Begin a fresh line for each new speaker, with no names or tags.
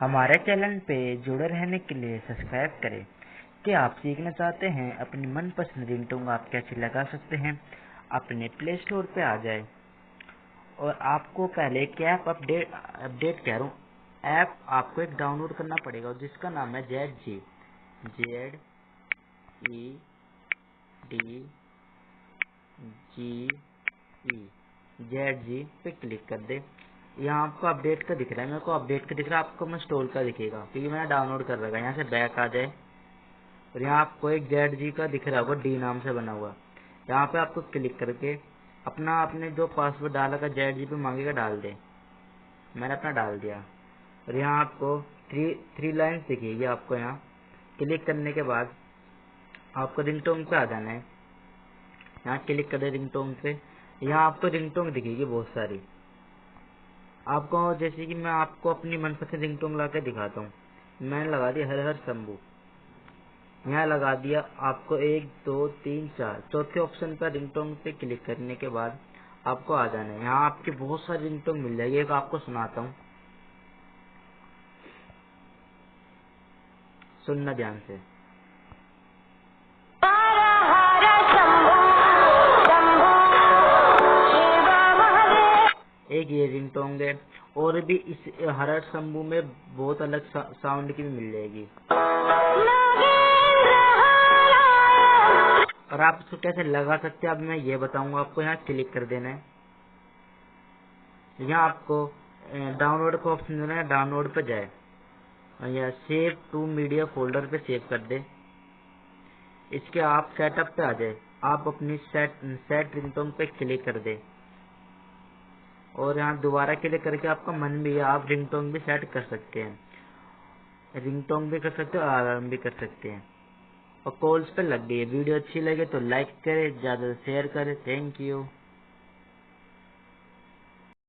हमारे चैनल पे जुड़े रहने के लिए सब्सक्राइब करें। क्या आप सीखना चाहते हैं अपनी मनपसंद रिंगटोन आप कैसे लगा सकते हैं? अपने प्ले स्टोर पे आ जाए और आपको पहले एक ऐप अपडेट कह रहा हूँ, ऐप आपको एक डाउनलोड करना पड़ेगा जिसका नाम है ZG, ZEDGE। ZG पे क्लिक कर दे। यहाँ आपको अपडेट का दिख रहा है, मेरे को अपडेट का दिख रहा है, आपको मैं इंस्टॉल का दिखेगा क्योंकि मैंने डाउनलोड कर रखा है। यहाँ से बैक आ जाए और यहाँ आपको एक ZG का दिख रहा होगा, D नाम से बना हुआ। यहाँ पे आपको क्लिक करके अपना आपने जो पासवर्ड डाला का ZG पे मांगेगा डाल दे। मैंने अपना डाल दिया और यहाँ आपको थ्री लाइन्स दिखेगी। आपको यहाँ क्लिक करने के बाद आपको रिंगटोन पे आ जाना है। यहाँ क्लिक कर दे रिंगटोन पे। यहाँ आपको रिंगटोन दिखेगी बहुत सारी। आपको जैसे कि मैं आपको अपनी मनपसंद रिंगटोन ला के दिखाता हूँ। मैंने लगा दिया हर हर शंभू, यहाँ लगा दिया। आपको 1 2 3 4 चौथे ऑप्शन पर रिंगटोन पे क्लिक करने के बाद आपको आ जाना है। यहाँ आपकी बहुत सारी रिंगटोन मिल जाएगी। एक आपको सुनाता हूँ, सुनना ध्यान से। एक ये रिंगटोन है और भी इस हर हर शंभू में बहुत अलग साउंड की भी मिल जाएगी। और आप इसको कैसे लगा सकते हैं अब मैं ये बताऊंगा आपको। यहाँ क्लिक कर देना है। यहाँ आपको डाउनलोड का ऑप्शन देना है, डाउनलोड पे जाए और यहाँ सेव टू मीडिया फोल्डर पे सेव कर दे। इसके आप सेटअप पे आ जाए, आप अपनी सेट रिंगटोन पे क्लिक कर दे और यहाँ दोबारा क्लिक करके आपका मन भी है आप रिंगटोन भी सेट कर सकते हैं। रिंगटोन भी कर सकते हो और अलार्म भी कर सकते हैं। और कॉल्स पे लग गई है। वीडियो अच्छी लगे तो लाइक करें, ज्यादा शेयर करें। Thank you.